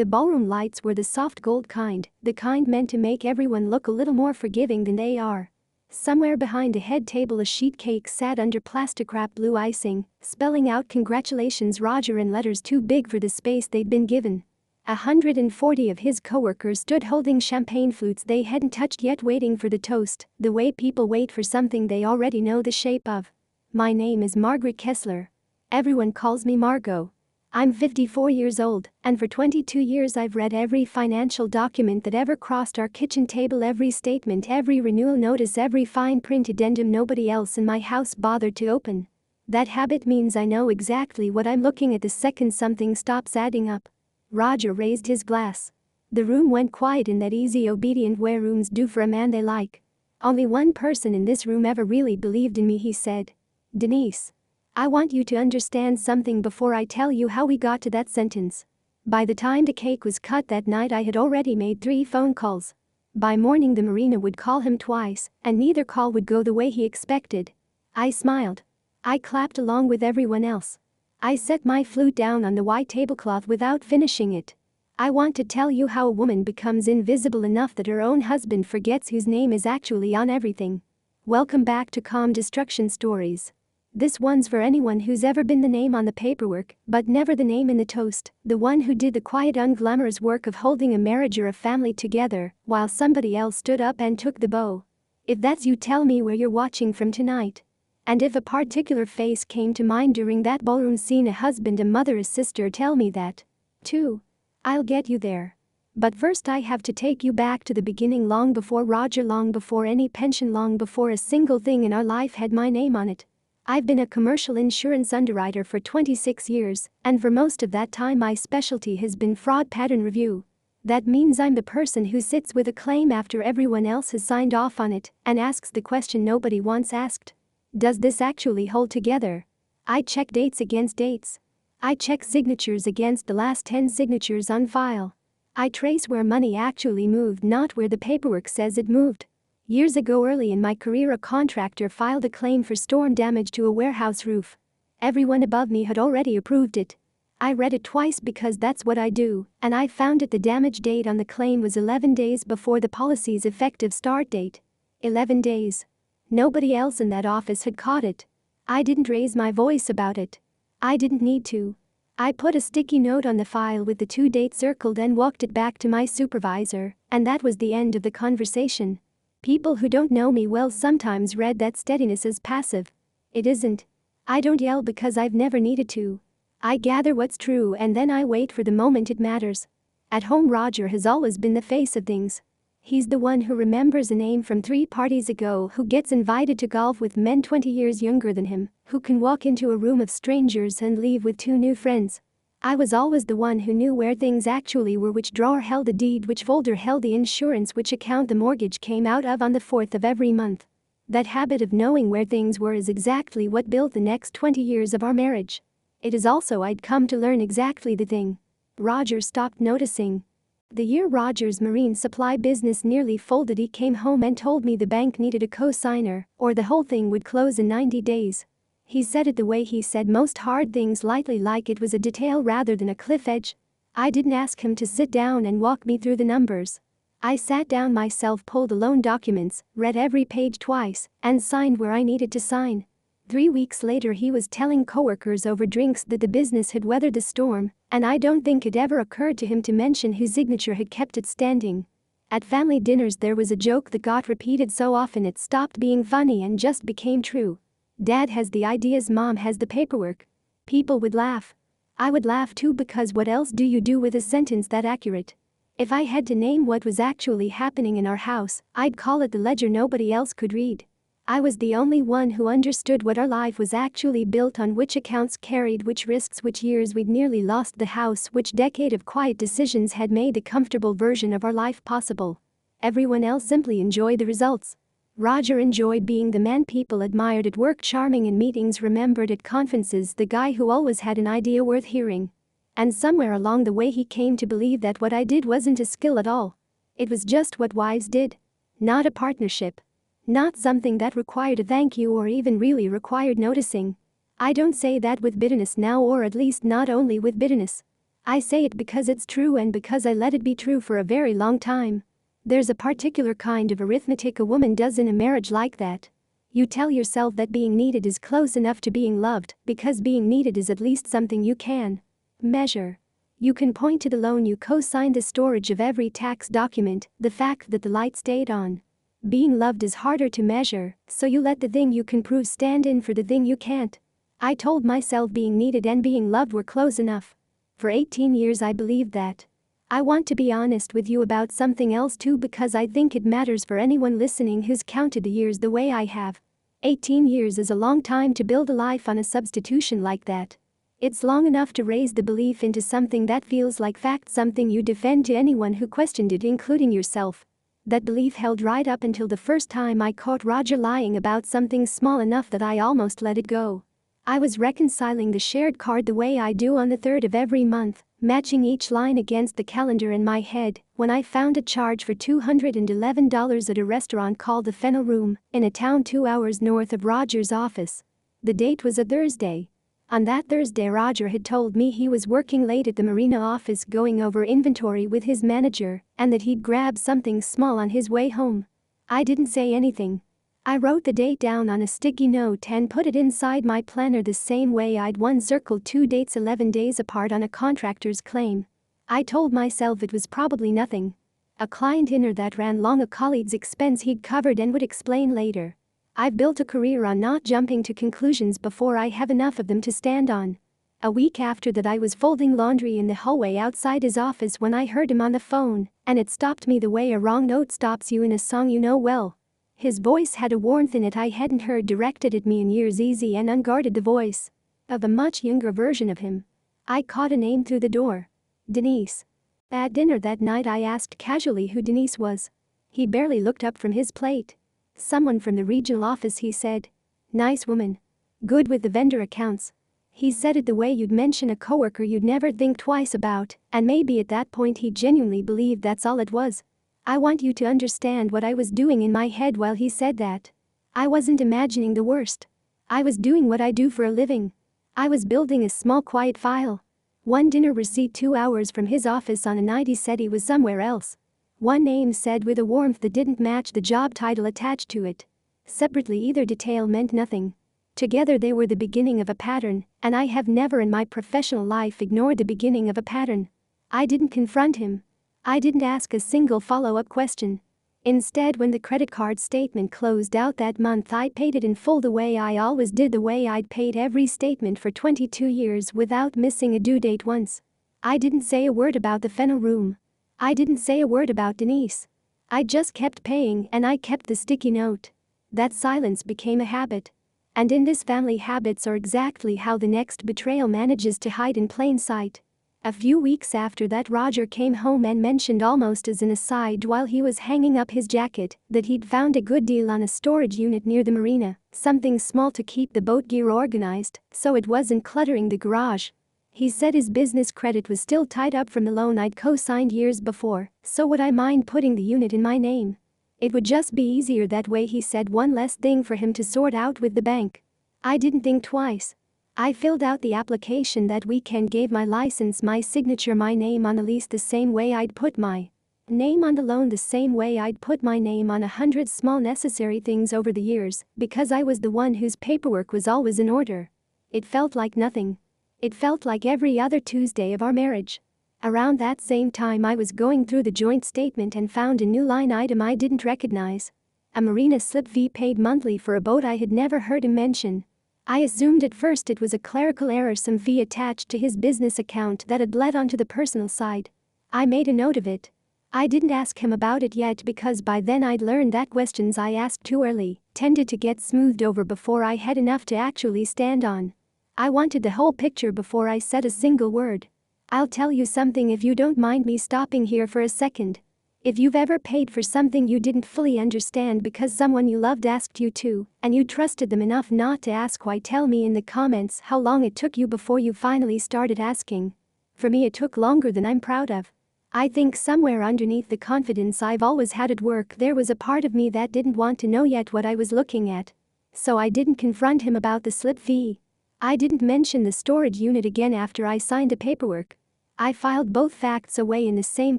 The ballroom lights were the soft gold kind, the kind meant to make everyone look a little more forgiving than they are. Somewhere behind a head table a sheet cake sat under plastic wrap blue icing, spelling out "Congratulations Roger" in letters too big for the space they'd been given. 140 of his coworkers stood holding champagne flutes they hadn't touched yet, waiting for the toast, the way people wait for something they already know the shape of. My name is Margaret Kessler. Everyone calls me Margo. I'm 54 years old, and for 22 years I've read every financial document that ever crossed our kitchen table, every statement, every renewal notice, every fine print addendum nobody else in my house bothered to open. That habit means I know exactly what I'm looking at the second something stops adding up. Roger raised his glass. The room went quiet in that easy, obedient way rooms do for a man they like. Only one person in this room ever really believed in me, he said. Denise. I want you to understand something before I tell you how we got to that sentence. By the time the cake was cut that night I had already made 3 phone calls. By morning the marina would call him twice, and neither call would go the way he expected. I smiled. I clapped along with everyone else. I set my flute down on the white tablecloth without finishing it. I want to tell you how a woman becomes invisible enough that her own husband forgets whose name is actually on everything. Welcome back to Calm Destruction Stories. This one's for anyone who's ever been the name on the paperwork, but never the name in the toast, the one who did the quiet, unglamorous work of holding a marriage or a family together, while somebody else stood up and took the bow. If that's you, tell me where you're watching from tonight. And if a particular face came to mind during that ballroom scene, a husband, a mother, a sister, tell me that, too. I'll get you there. But first I have to take you back to the beginning, long before Roger, long before any pension, long before a single thing in our life had my name on it. I've been a commercial insurance underwriter for 26 years, and for most of that time my specialty has been fraud pattern review. That means I'm the person who sits with a claim after everyone else has signed off on it and asks the question nobody once asked. Does this actually hold together? I check dates against dates. I check signatures against the last 10 signatures on file. I trace where money actually moved, not where the paperwork says it moved. Years ago, early in my career, a contractor filed a claim for storm damage to a warehouse roof. Everyone above me had already approved it. I read it twice because that's what I do, and I found it the damage date on the claim was 11 days before the policy's effective start date. 11 days. Nobody else in that office had caught it. I didn't raise my voice about it. I didn't need to. I put a sticky note on the file with the 2 dates circled and walked it back to my supervisor, and that was the end of the conversation. People who don't know me well sometimes read that steadiness as passive. It isn't. I don't yell because I've never needed to. I gather what's true and then I wait for the moment it matters. At home, Roger has always been the face of things. He's the one who remembers a name from 3 parties ago, who gets invited to golf with men 20 years younger than him, who can walk into a room of strangers and leave with 2 new friends. I was always the one who knew where things actually were, which drawer held the deed, which folder held the insurance, which account the mortgage came out of on the 4th of every month. That habit of knowing where things were is exactly what built the next 20 years of our marriage. It is also I'd come to learn exactly the thing Roger stopped noticing. The year Roger's marine supply business nearly folded, he came home and told me the bank needed a co-signer, or the whole thing would close in 90 days. He said it the way he said most hard things, lightly, like it was a detail rather than a cliff edge. I didn't ask him to sit down and walk me through the numbers. I sat down myself, pulled the loan documents, read every page twice, and signed where I needed to sign. 3 weeks later he was telling coworkers over drinks that the business had weathered the storm, and I don't think it ever occurred to him to mention whose signature had kept it standing. At family dinners there was a joke that got repeated so often it stopped being funny and just became true. Dad has the ideas, Mom has the paperwork. People would laugh. I would laugh too, because what else do you do with a sentence that accurate? If I had to name what was actually happening in our house, I'd call it the ledger nobody else could read. I was the only one who understood what our life was actually built on, which accounts carried which risks, which years we'd nearly lost the house, which decade of quiet decisions had made the comfortable version of our life possible. Everyone else simply enjoyed the results. Roger enjoyed being the man people admired at work, charming in meetings, remembered at conferences, the guy who always had an idea worth hearing. And somewhere along the way he came to believe that what I did wasn't a skill at all. It was just what wives did. Not a partnership. Not something that required a thank you or even really required noticing. I don't say that with bitterness now, or at least not only with bitterness. I say it because it's true and because I let it be true for a very long time. There's a particular kind of arithmetic a woman does in a marriage like that. You tell yourself that being needed is close enough to being loved because being needed is at least something you can measure. You can point to the loan you co-signed, the storage of every tax document, the fact that the light stayed on. Being loved is harder to measure, so you let the thing you can prove stand in for the thing you can't. I told myself being needed and being loved were close enough. For 18 years I believed that. I want to be honest with you about something else too, because I think it matters for anyone listening who's counted the years the way I have. 18 years is a long time to build a life on a substitution like that. It's long enough to raise the belief into something that feels like fact, something you defend to anyone who questioned it, including yourself. That belief held right up until the first time I caught Roger lying about something small enough that I almost let it go. I was reconciling the shared card the way I do on the 3rd of every month, matching each line against the calendar in my head, when I found a charge for $211 at a restaurant called the Fennel Room, in a town 2 hours north of Roger's office. The date was a Thursday. On that Thursday, Roger had told me he was working late at the marina office going over inventory with his manager and that he'd grab something small on his way home. I didn't say anything. I wrote the date down on a sticky note and put it inside my planner the same way I'd once circled 2 dates 11 days apart on a contractor's claim. I told myself it was probably nothing. A client dinner that ran long, a colleague's expense he'd covered and would explain later. I've built a career on not jumping to conclusions before I have enough of them to stand on. A week after that, I was folding laundry in the hallway outside his office when I heard him on the phone, and it stopped me the way a wrong note stops you in a song you know well. His voice had a warmth in it I hadn't heard directed at me in years, easy and unguarded, the voice of a much younger version of him. I caught a name through the door. Denise. At dinner that night I asked casually who Denise was. He barely looked up from his plate. Someone from the regional office, he said. Nice woman. Good with the vendor accounts. He said it the way you'd mention a coworker you'd never think twice about, and maybe at that point he genuinely believed that's all it was. I want you to understand what I was doing in my head while he said that. I wasn't imagining the worst. I was doing what I do for a living. I was building a small quiet file. One dinner receipt 2 hours from his office on a night he said he was somewhere else. One name said with a warmth that didn't match the job title attached to it. Separately, either detail meant nothing. Together they were the beginning of a pattern, and I have never in my professional life ignored the beginning of a pattern. I didn't confront him. I didn't ask a single follow-up question. Instead, when the credit card statement closed out that month, I paid it in full the way I always did, the way I'd paid every statement for 22 years without missing a due date once. I didn't say a word about the Fennel Room. I didn't say a word about Denise. I just kept paying, and I kept the sticky note. That silence became a habit. And in this family, habits are exactly how the next betrayal manages to hide in plain sight. A few weeks after that, Roger came home and mentioned almost as an aside while he was hanging up his jacket that he'd found a good deal on a storage unit near the marina, something small to keep the boat gear organized so it wasn't cluttering the garage. He said his business credit was still tied up from the loan I'd co-signed years before, so would I mind putting the unit in my name? It would just be easier that way, he said, one less thing for him to sort out with the bank. I didn't think twice. I filled out the application that weekend, gave my license, my signature, my name on the lease the same way I'd put my name on the loan, the same way I'd put my name on 100 small necessary things over the years, because I was the one whose paperwork was always in order. It felt like nothing. It felt like every other Tuesday of our marriage. Around that same time, I was going through the joint statement and found a new line item I didn't recognize. A marina slip fee paid monthly for a boat I had never heard him mention. I assumed at first it was a clerical error, some fee attached to his business account that had bled onto the personal side. I made a note of it. I didn't ask him about it yet because by then I'd learned that questions I asked too early tended to get smoothed over before I had enough to actually stand on. I wanted the whole picture before I said a single word. I'll tell you something, if you don't mind me stopping here for a second. If you've ever paid for something you didn't fully understand because someone you loved asked you to, and you trusted them enough not to ask why, tell me in the comments how long it took you before you finally started asking. For me, it took longer than I'm proud of. I think somewhere underneath the confidence I've always had at work, there was a part of me that didn't want to know yet what I was looking at. So I didn't confront him about the slip fee. I didn't mention the storage unit again after I signed the paperwork. I filed both facts away in the same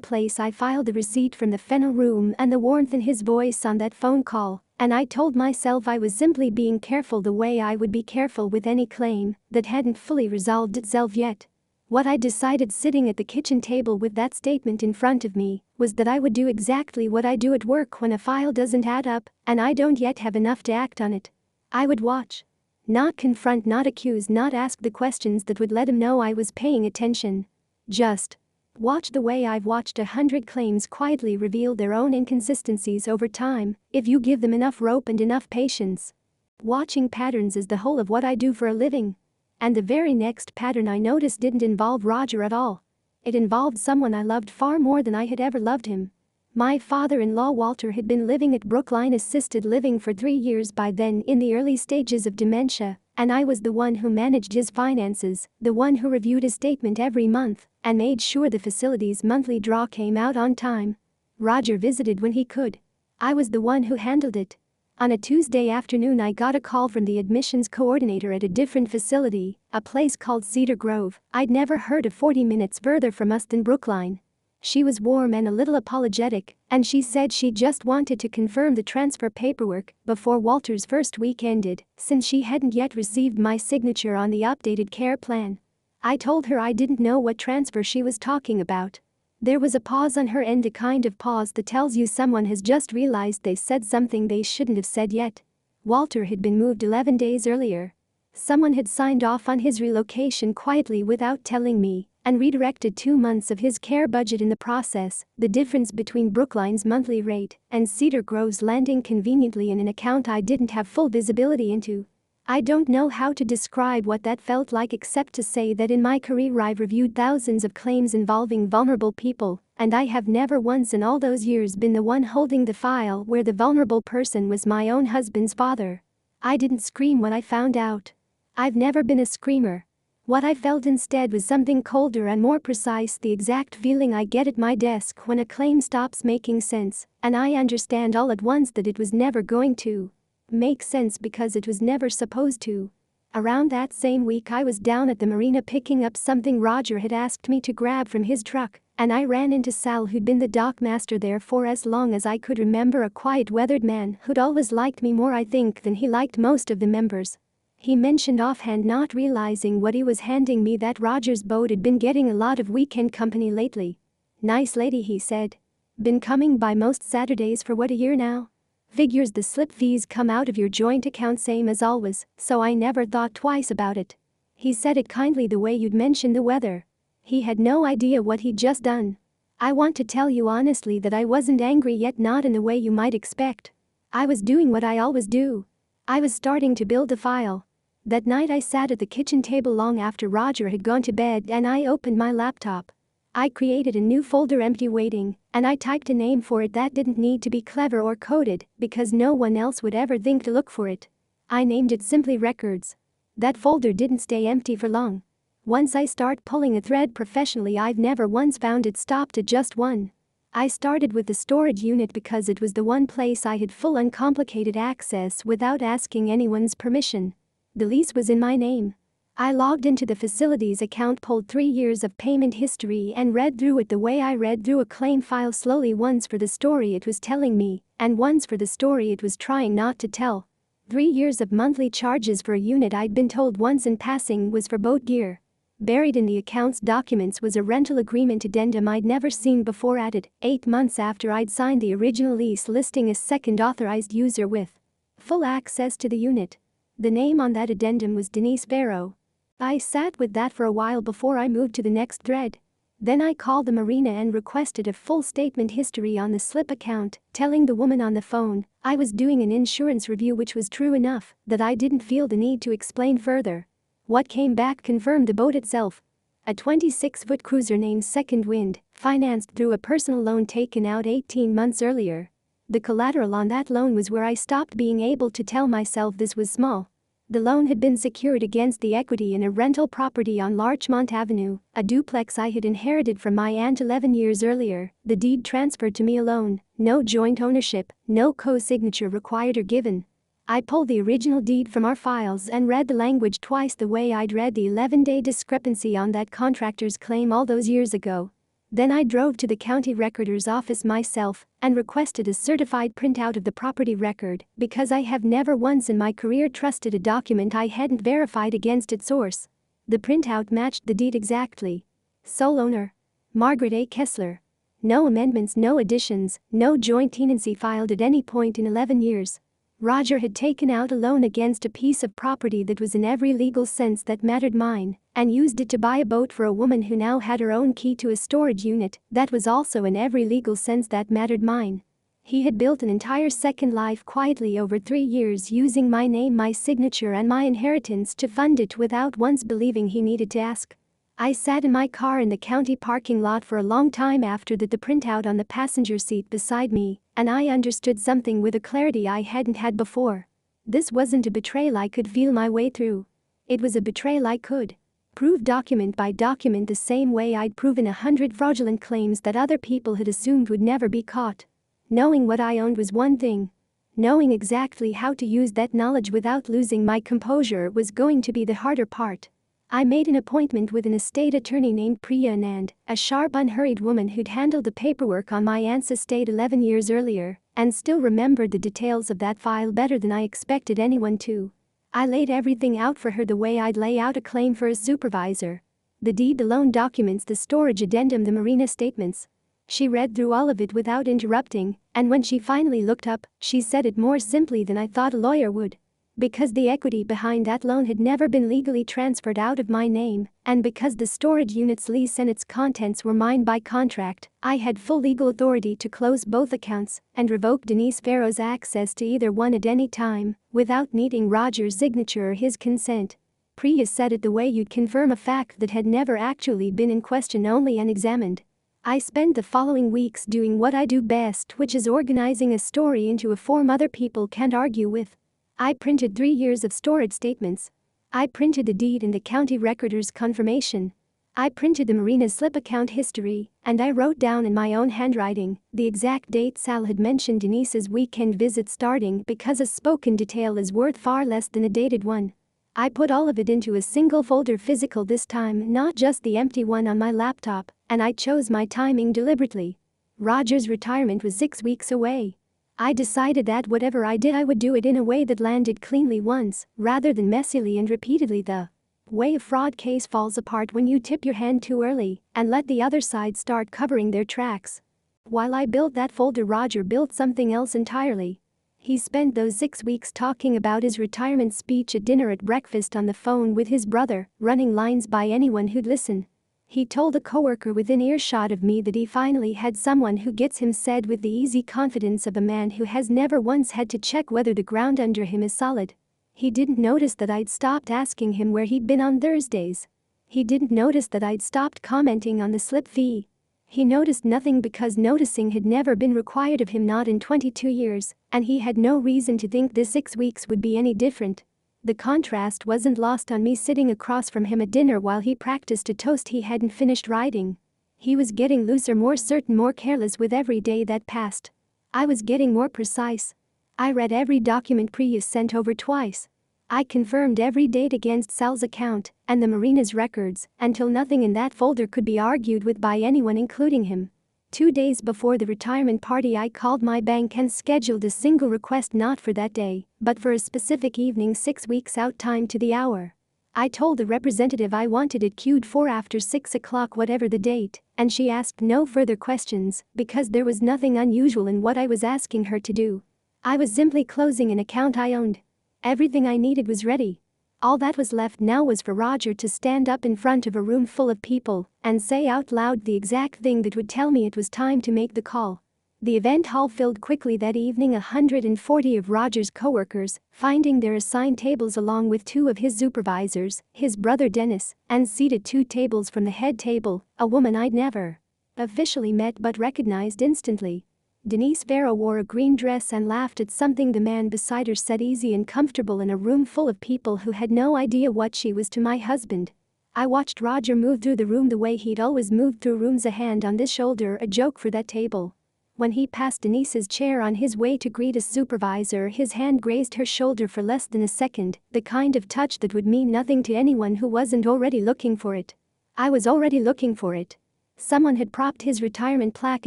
place I filed the receipt from the Fennel room and the warmth in his voice on that phone call, and I told myself I was simply being careful the way I would be careful with any claim that hadn't fully resolved itself yet. What I decided sitting at the kitchen table with that statement in front of me was that I would do exactly what I do at work when a file doesn't add up and I don't yet have enough to act on it. I would watch. Not confront, not accuse, not ask the questions that would let him know I was paying attention. Just watch the way I've watched 100 claims quietly reveal their own inconsistencies over time, if you give them enough rope and enough patience. Watching patterns is the whole of what I do for a living. And the very next pattern I noticed didn't involve Roger at all. It involved someone I loved far more than I had ever loved him. My father-in-law Walter had been living at Brookline Assisted Living for 3 years by then, in the early stages of dementia, and I was the one who managed his finances, the one who reviewed his statement every month and made sure the facility's monthly draw came out on time. Roger visited when he could. I was the one who handled it. On a Tuesday afternoon I got a call from the admissions coordinator at a different facility, a place called Cedar Grove. I'd never heard of, 40 minutes further from us than Brookline. She was warm and a little apologetic, and she said she just wanted to confirm the transfer paperwork before Walter's first week ended, since she hadn't yet received my signature on the updated care plan. I told her I didn't know what transfer she was talking about. There was a pause on her end, a kind of pause that tells you someone has just realized they said something they shouldn't have said yet. Walter had been moved 11 days earlier. Someone had signed off on his relocation quietly without telling me, and redirected 2 months of his care budget in the process. The difference between Brookline's monthly rate and Cedar Grove's landing conveniently in an account I didn't have full visibility into. I don't know how to describe what that felt like except to say that in my career I've reviewed thousands of claims involving vulnerable people, and I have never once in all those years been the one holding the file where the vulnerable person was my own husband's father. I didn't scream when I found out. I've never been a screamer. What I felt instead was something colder and more precise, the exact feeling I get at my desk when a claim stops making sense, and I understand all at once that it was never going to make sense because it was never supposed to. Around that same week I was down at the marina picking up something Roger had asked me to grab from his truck, and I ran into Sal, who'd been the dockmaster there for as long as I could remember, a quiet, weathered man who'd always liked me more, I think, than he liked most of the members. He mentioned offhand, not realizing what he was handing me, that Roger's boat had been getting a lot of weekend company lately. "Nice lady," he said. "Been coming by most Saturdays for what, a year now? Figures the slip fees come out of your joint account same as always, so I never thought twice about it." He said it kindly, the way you'd mentioned the weather. He had no idea what he'd just done. I want to tell you honestly that I wasn't angry, yet not in the way you might expect. I was doing what I always do. I was starting to build a file. That night I sat at the kitchen table long after Roger had gone to bed, and I opened my laptop. I created a new folder, empty, waiting, and I typed a name for it that didn't need to be clever or coded because no one else would ever think to look for it. I named it simply Records. That folder didn't stay empty for long. Once I start pulling a thread professionally, I've never once found it stopped at just one. I started with the storage unit because it was the one place I had full uncomplicated access without asking anyone's permission. The lease was in my name. I logged into the facility's account, pulled 3 years of payment history and read through it the way I read through a claim file, slowly, once for the story it was telling me, and once for the story it was trying not to tell. 3 years of monthly charges for a unit I'd been told once in passing was for boat gear. Buried in the account's documents was a rental agreement addendum I'd never seen before, added 8 months after I'd signed the original lease, listing a second authorized user with full access to the unit. The name on that addendum was Denise Barrow. I sat with that for a while before I moved to the next thread. Then I called the marina and requested a full statement history on the slip account, telling the woman on the phone I was doing an insurance review, which was true enough that I didn't feel the need to explain further. What came back confirmed the boat itself. A 26-foot cruiser named Second Wind, financed through a personal loan taken out 18 months earlier. The collateral on that loan was where I stopped being able to tell myself this was small. The loan had been secured against the equity in a rental property on Larchmont Avenue, a duplex I had inherited from my aunt 11 years earlier, the deed transferred to me alone, no joint ownership, no co-signature required or given. I pulled the original deed from our files and read the language twice the way I'd read the 11-day discrepancy on that contractor's claim all those years ago. Then I drove to the county recorder's office myself and requested a certified printout of the property record because I have never once in my career trusted a document I hadn't verified against its source. The printout matched the deed exactly. Sole owner: Margaret A. Kessler. No amendments, no additions, no joint tenancy filed at any point in 11 years. Roger had taken out a loan against a piece of property that was in every legal sense that mattered mine, and used it to buy a boat for a woman who now had her own key to a storage unit that was also in every legal sense that mattered mine. He had built an entire second life quietly over 3 years using my name, my signature and my inheritance to fund it without once believing he needed to ask. I sat in my car in the county parking lot for a long time after that, the printout on the passenger seat beside me, and I understood something with a clarity I hadn't had before. This wasn't a betrayal I could feel my way through. It was a betrayal I could prove document by document, the same way I'd proven 100 fraudulent claims that other people had assumed would never be caught. Knowing what I owned was one thing. Knowing exactly how to use that knowledge without losing my composure was going to be the harder part. I made an appointment with an estate attorney named Priya Anand, a sharp, unhurried woman who'd handled the paperwork on my aunt's estate 11 years earlier and still remembered the details of that file better than I expected anyone to. I laid everything out for her the way I'd lay out a claim for a supervisor. The deed, the loan documents, the storage addendum, the marina statements. She read through all of it without interrupting, and when she finally looked up, she said it more simply than I thought a lawyer would. Because the equity behind that loan had never been legally transferred out of my name, and because the storage unit's lease and its contents were mine by contract, I had full legal authority to close both accounts and revoke Denise Farrow's access to either one at any time, without needing Roger's signature or his consent. Priya said it the way you'd confirm a fact that had never actually been in question, only unexamined. I spent the following weeks doing what I do best, which is organizing a story into a form other people can't argue with. I printed 3 years of storage statements. I printed the deed and the county recorder's confirmation. I printed the marina's slip account history, and I wrote down in my own handwriting the exact date Sal had mentioned Denise's weekend visit starting, because a spoken detail is worth far less than a dated one. I put all of it into a single folder, physical this time, not just the empty one on my laptop, and I chose my timing deliberately. Roger's retirement was 6 weeks away. I decided that whatever I did, I would do it in a way that landed cleanly once, rather than messily and repeatedly. The way a fraud case falls apart when you tip your hand too early and let the other side start covering their tracks. While I built that folder, Roger built something else entirely. He spent those 6 weeks talking about his retirement speech at dinner, at breakfast, on the phone with his brother, running lines by anyone who'd listen. He told a coworker within earshot of me that he finally had someone who gets him, said with the easy confidence of a man who has never once had to check whether the ground under him is solid. He didn't notice that I'd stopped asking him where he'd been on Thursdays. He didn't notice that I'd stopped commenting on the slip fee. He noticed nothing because noticing had never been required of him, not in 22 years, and he had no reason to think this 6 weeks would be any different. The contrast wasn't lost on me sitting across from him at dinner while he practiced a toast he hadn't finished writing. He was getting looser, more certain, more careless with every day that passed. I was getting more precise. I read every document Priya sent over twice. I confirmed every date against Sal's account and the marina's records until nothing in that folder could be argued with by anyone, including him. 2 days before the retirement party, I called my bank and scheduled a single request, not for that day, but for a specific evening 6 weeks out, time to the hour. I told the representative I wanted it queued for after 6 o'clock, whatever the date, and she asked no further questions because there was nothing unusual in what I was asking her to do. I was simply closing an account I owned. Everything I needed was ready. All that was left now was for Roger to stand up in front of a room full of people and say out loud the exact thing that would tell me it was time to make the call. The event hall filled quickly that evening, 140 of Roger's coworkers, finding their assigned tables along with 2 of his supervisors, his brother Dennis, and seated 2 tables from the head table, a woman I'd never officially met but recognized instantly. Denise Farrow wore a green dress and laughed at something the man beside her said, easy and comfortable in a room full of people who had no idea what she was to my husband. I watched Roger move through the room the way he'd always moved through rooms, a hand on this shoulder, a joke for that table. When he passed Denise's chair on his way to greet a supervisor, his hand grazed her shoulder for less than a second, the kind of touch that would mean nothing to anyone who wasn't already looking for it. I was already looking for it. Someone had propped his retirement plaque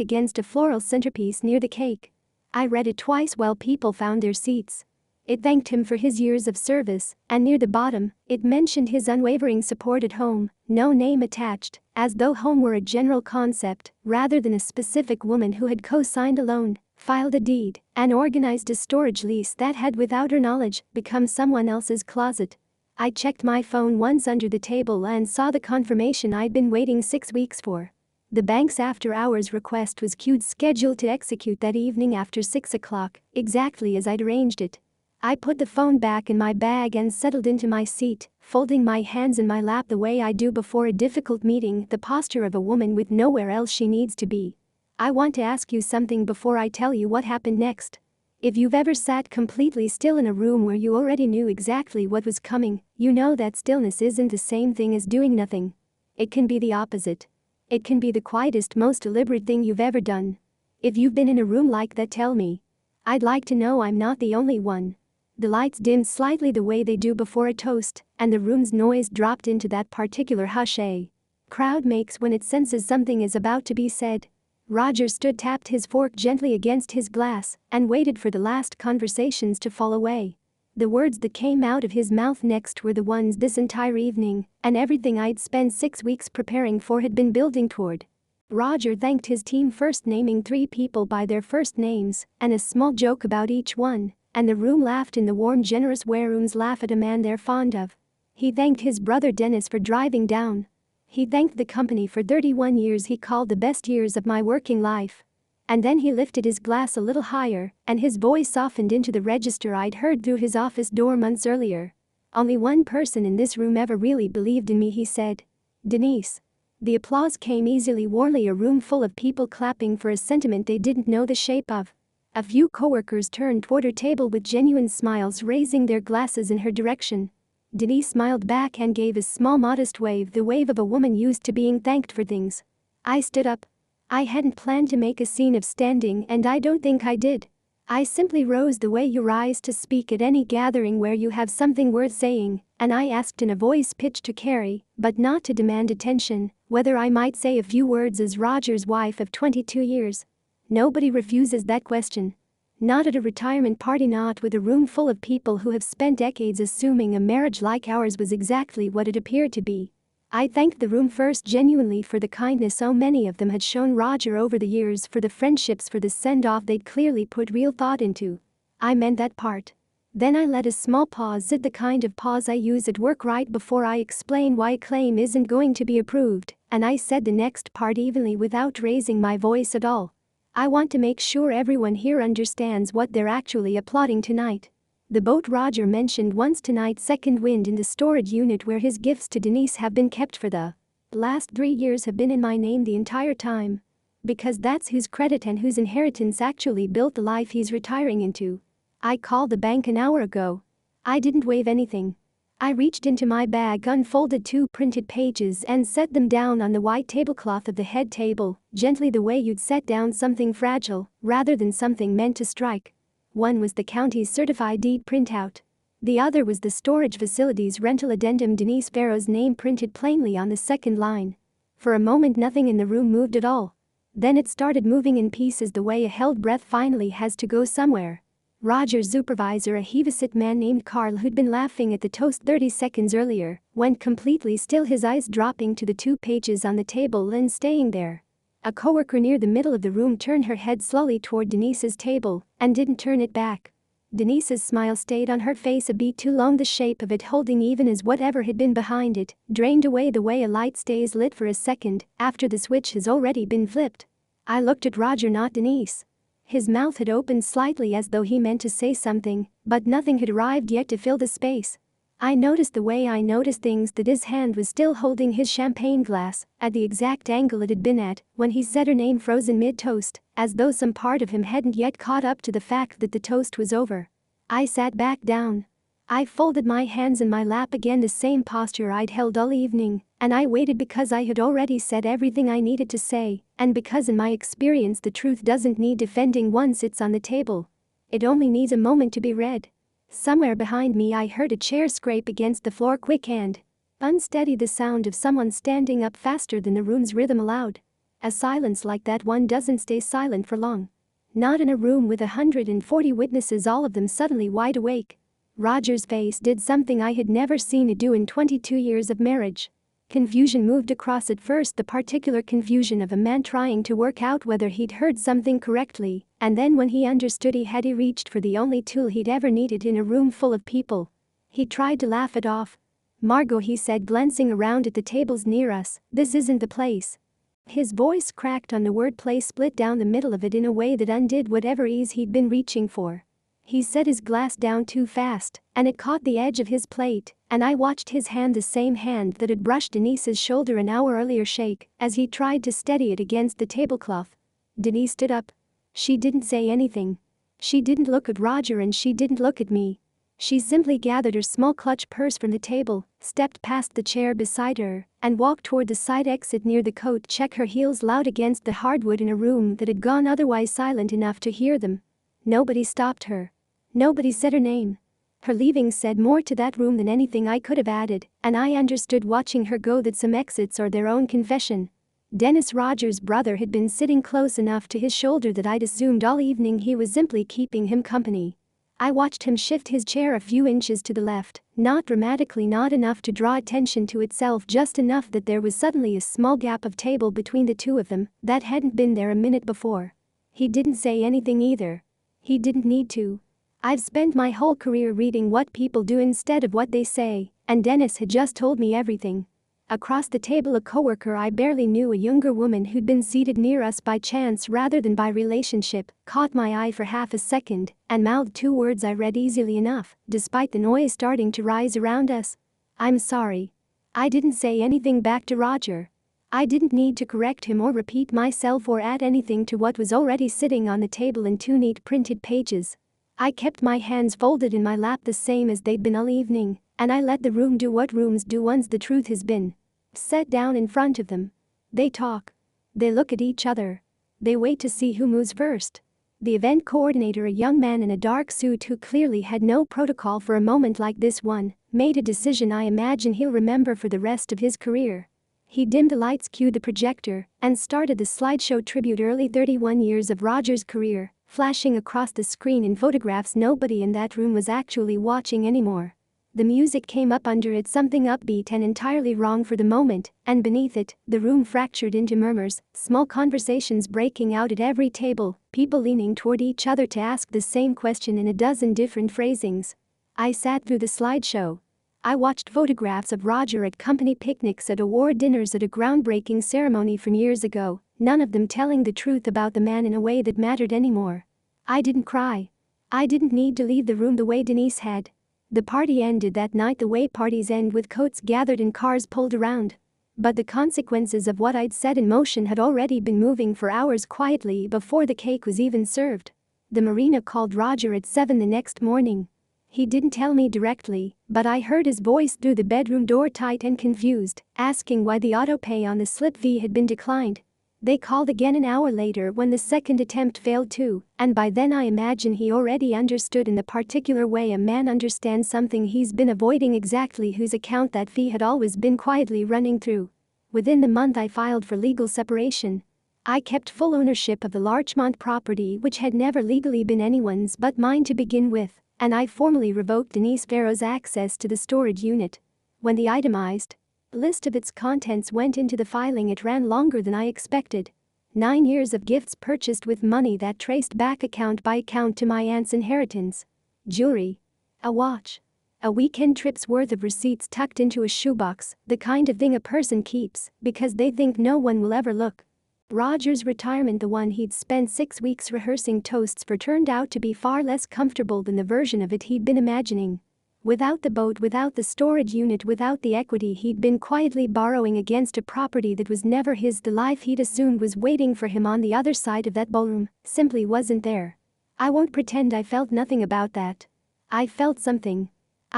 against a floral centerpiece near the cake. I read it twice while people found their seats. It thanked him for his years of service, and near the bottom, it mentioned his unwavering support at home, no name attached, as though home were a general concept, rather than a specific woman who had co-signed a loan, filed a deed, and organized a storage lease that had, without her knowledge, become someone else's closet. I checked my phone once under the table and saw the confirmation I'd been waiting 6 weeks for. The bank's after-hours request was queued, scheduled to execute that evening after 6 o'clock, exactly as I'd arranged it. I put the phone back in my bag and settled into my seat, folding my hands in my lap the way I do before a difficult meeting, the posture of a woman with nowhere else she needs to be. I want to ask you something before I tell you what happened next. If you've ever sat completely still in a room where you already knew exactly what was coming, you know that stillness isn't the same thing as doing nothing. It can be the opposite. It can be the quietest, most deliberate thing you've ever done. If you've been in a room like that, tell me. I'd like to know I'm not the only one. The lights dimmed slightly the way they do before a toast, and the room's noise dropped into that particular hush a crowd makes when it senses something is about to be said. Roger stood, tapped his fork gently against his glass, and waited for the last conversations to fall away. The words that came out of his mouth next were the ones this entire evening, and everything I'd spent 6 weeks preparing for had been building toward. Roger thanked his team first, naming 3 people by their first names, and a small joke about each one. And the room laughed in the warm, generous way rooms laugh at a man they're fond of. He thanked his brother Dennis for driving down. He thanked the company for 31 years he called the best years of my working life. And then he lifted his glass a little higher, and his voice softened into the register I'd heard through his office door months earlier. Only one person in this room ever really believed in me, he said. Denise. The applause came easily, warmly, a room full of people clapping for a sentiment they didn't know the shape of. A few coworkers turned toward her table with genuine smiles, raising their glasses in her direction. Denise smiled back and gave a small, modest wave, the wave of a woman used to being thanked for things. I stood up. I hadn't planned to make a scene of standing, and I don't think I did. I simply rose the way you rise to speak at any gathering where you have something worth saying, and I asked in a voice pitched to carry, but not to demand attention, whether I might say a few words as Roger's wife of 22 years. Nobody refuses that question. Not at a retirement party, not with a room full of people who have spent decades assuming a marriage like ours was exactly what it appeared to be. I thanked the room first genuinely for the kindness so many of them had shown Roger over the years, for the friendships, for the send-off they'd clearly put real thought into. I meant that part. Then I let a small pause, the kind of pause I use at work right before I explain why a claim isn't going to be approved, and I said the next part evenly without raising my voice at all. I want to make sure everyone here understands what they're actually applauding tonight. The boat Roger mentioned once tonight, second wind in the storage unit where his gifts to Denise have been kept for the last 3 years, have been in my name the entire time. Because that's whose credit and whose inheritance actually built the life he's retiring into. I called the bank an hour ago. I didn't waive anything. I reached into my bag, unfolded 2 printed pages and set them down on the white tablecloth of the head table, gently, the way you'd set down something fragile, rather than something meant to strike. One was the county's certified deed printout. The other was the storage facility's rental addendum, Denise Farrow's name printed plainly on the second line. For a moment nothing in the room moved at all. Then it started moving in pieces, the way a held breath finally has to go somewhere. Roger's supervisor, a heavyset man named Carl who'd been laughing at the toast 30 seconds earlier, went completely still, his eyes dropping to the 2 pages on the table and staying there. A coworker near the middle of the room turned her head slowly toward Denise's table and didn't turn it back. Denise's smile stayed on her face a beat too long, the shape of it holding even as whatever had been behind it drained away, the way a light stays lit for a second after the switch has already been flipped. I looked at Roger, not Denise. His mouth had opened slightly as though he meant to say something, but nothing had arrived yet to fill the space. I noticed the way I noticed things, that his hand was still holding his champagne glass at the exact angle it had been at when he said her name, frozen mid-toast, as though some part of him hadn't yet caught up to the fact that the toast was over. I sat back down. I folded my hands in my lap again, the same posture I'd held all evening, and I waited because I had already said everything I needed to say, and because in my experience the truth doesn't need defending once it's on the table. It only needs a moment to be read. Somewhere behind me I heard a chair scrape against the floor, quick and unsteady, the sound of someone standing up faster than the room's rhythm allowed. A silence like that one doesn't stay silent for long. Not in a room with 140 witnesses, all of them suddenly wide awake. Roger's face did something I had never seen it do in 22 years of marriage. Confusion moved across it, first the particular confusion of a man trying to work out whether he'd heard something correctly, and then when he understood he reached for the only tool he'd ever needed in a room full of people. He tried to laugh it off. "Margo," he said, glancing around at the tables near us, "this isn't the place." His voice cracked on the wordplay, split down the middle of it in a way that undid whatever ease he'd been reaching for. He set his glass down too fast, and it caught the edge of his plate, and I watched his hand, the same hand that had brushed Denise's shoulder an hour earlier, shake as he tried to steady it against the tablecloth. Denise stood up. She didn't say anything. She didn't look at Roger and she didn't look at me. She simply gathered her small clutch purse from the table, stepped past the chair beside her, and walked toward the side exit near the coat check, her heels loud against the hardwood in a room that had gone otherwise silent enough to hear them. Nobody stopped her. Nobody said her name. Her leaving said more to that room than anything I could have added, and I understood watching her go that some exits are their own confession. Dennis, Roger's brother, had been sitting close enough to his shoulder that I'd assumed all evening he was simply keeping him company. I watched him shift his chair a few inches to the left, not dramatically, not enough to draw attention to itself, just enough that there was suddenly a small gap of table between the two of them that hadn't been there a minute before. He didn't say anything either. He didn't need to. I've spent my whole career reading what people do instead of what they say, and Dennis had just told me everything. Across the table, a coworker I barely knew, a younger woman who'd been seated near us by chance rather than by relationship, caught my eye for half a second and mouthed two words I read easily enough, despite the noise starting to rise around us. "I'm sorry." I didn't say anything back to Roger. I didn't need to correct him or repeat myself or add anything to what was already sitting on the table in two neat printed pages. I kept my hands folded in my lap, the same as they'd been all evening, and I let the room do what rooms do once the truth has been set down in front of them. They talk. They look at each other. They wait to see who moves first. The event coordinator, a young man in a dark suit who clearly had no protocol for a moment like this one, made a decision I imagine he'll remember for the rest of his career. He dimmed the lights, cued the projector, and started the slideshow tribute early 31 years of Roger's career, flashing across the screen in photographs nobody in that room was actually watching anymore. The music came up under it, something upbeat and entirely wrong for the moment, and beneath it, the room fractured into murmurs, small conversations breaking out at every table, people leaning toward each other to ask the same question in a dozen different phrasings. I sat through the slideshow. I watched photographs of Roger at company picnics, at award dinners, at a groundbreaking ceremony from years ago, none of them telling the truth about the man in a way that mattered anymore. I didn't cry. I didn't need to leave the room the way Denise had. The party ended that night the way parties end, with coats gathered and cars pulled around. But the consequences of what I'd set in motion had already been moving for hours, quietly, before the cake was even served. The marina called Roger at 7 the next morning. He didn't tell me directly, but I heard his voice through the bedroom door, tight and confused, asking why the auto-pay on the slip fee had been declined. They called again an hour later when the second attempt failed too, and by then I imagine he already understood in the particular way a man understands something he's been avoiding, exactly whose account that fee had always been quietly running through. Within the month I filed for legal separation. I kept full ownership of the Larchmont property, which had never legally been anyone's but mine to begin with, and I formally revoked Denise Farrow's access to the storage unit. When the itemized list of its contents went into the filing, it ran longer than I expected. 9 years of gifts purchased with money that traced back account by account to my aunt's inheritance. Jewelry. A watch. A weekend trip's worth of receipts tucked into a shoebox, the kind of thing a person keeps because they think no one will ever look. Roger's retirement, the one he'd spent 6 weeks rehearsing toasts for, turned out to be far less comfortable than the version of it he'd been imagining. Without the boat, without the storage unit, without the equity he'd been quietly borrowing against a property that was never his, the life he'd assumed was waiting for him on the other side of that ballroom simply wasn't there. I won't pretend I felt nothing about that. I felt something.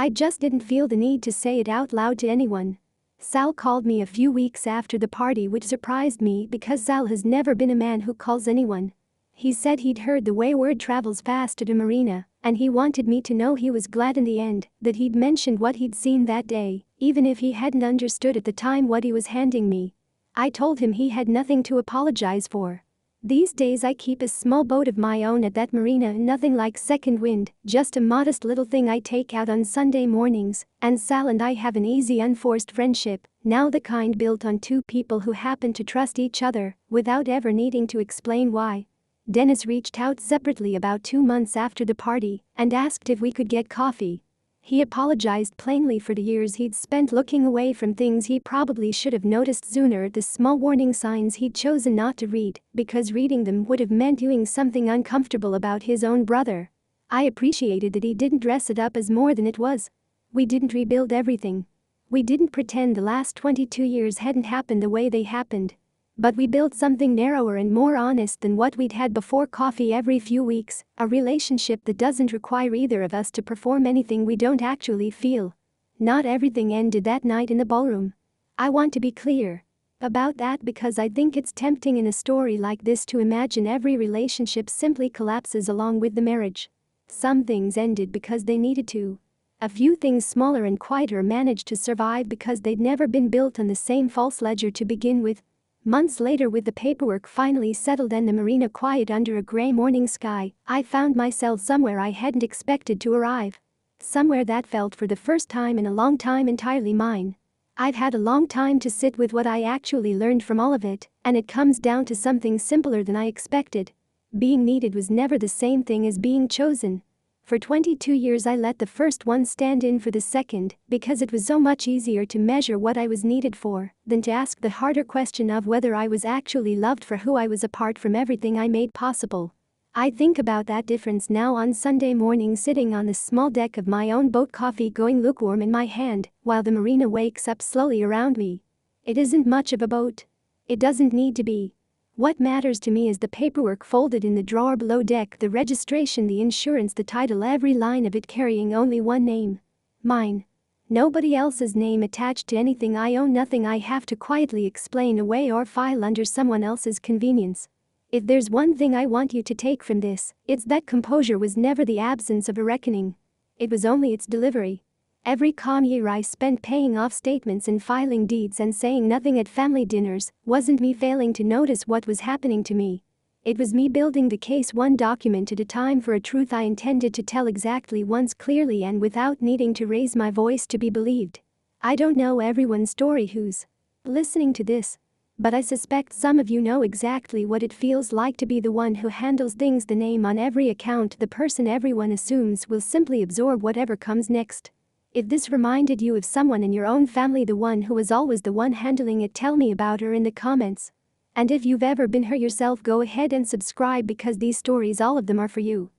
I just didn't feel the need to say it out loud to anyone. Sal called me a few weeks after the party, which surprised me because Sal has never been a man who calls anyone. He said he'd heard the way word travels fast to Marina, and he wanted me to know he was glad in the end that he'd mentioned what he'd seen that day, even if he hadn't understood at the time what he was handing me. I told him he had nothing to apologize for. These days I keep a small boat of my own at that marina, nothing like second wind, just a modest little thing I take out on Sunday mornings, and Sal and I have an easy unforced friendship, now the kind built on two people who happen to trust each other, without ever needing to explain why. Dennis reached out separately about 2 months after the party and asked if we could get coffee. He apologized plainly for the years he'd spent looking away from things he probably should have noticed sooner, the small warning signs he'd chosen not to read because reading them would have meant doing something uncomfortable about his own brother. I appreciated that he didn't dress it up as more than it was. We didn't rebuild everything. We didn't pretend the last 22 years hadn't happened the way they happened. But we built something narrower and more honest than what we'd had before. Coffee every few weeks, a relationship that doesn't require either of us to perform anything we don't actually feel. Not everything ended that night in the ballroom. I want to be clear about that because I think it's tempting in a story like this to imagine every relationship simply collapses along with the marriage. Some things ended because they needed to. A few things smaller and quieter managed to survive because they'd never been built on the same false ledger to begin with. Months later, with the paperwork finally settled and the marina quiet under a gray morning sky, I found myself somewhere I hadn't expected to arrive. Somewhere that felt for the first time in a long time entirely mine. I've had a long time to sit with what I actually learned from all of it, and it comes down to something simpler than I expected. Being needed was never the same thing as being chosen. For 22 years I let the first one stand in for the second because it was so much easier to measure what I was needed for than to ask the harder question of whether I was actually loved for who I was apart from everything I made possible. I think about that difference now on Sunday morning, sitting on the small deck of my own boat, coffee going lukewarm in my hand, while the marina wakes up slowly around me. It isn't much of a boat. It doesn't need to be. What matters to me is the paperwork folded in the drawer below deck, the registration, the insurance, the title, every line of it carrying only one name. Mine. Nobody else's name attached to anything I own, nothing I have to quietly explain away or file under someone else's convenience. If there's one thing I want you to take from this, it's that composure was never the absence of a reckoning. It was only its delivery. Every calm year I spent paying off statements and filing deeds and saying nothing at family dinners wasn't me failing to notice what was happening to me. It was me building the case one document at a time for a truth I intended to tell exactly once, clearly and without needing to raise my voice to be believed. I don't know everyone's story who's listening to this, but I suspect some of you know exactly what it feels like to be the one who handles things, the name on every account, the person everyone assumes will simply absorb whatever comes next. If this reminded you of someone in your own family, the one who was always the one handling it, tell me about her in the comments. And if you've ever been her yourself, go ahead and subscribe because these stories, all of them, are for you.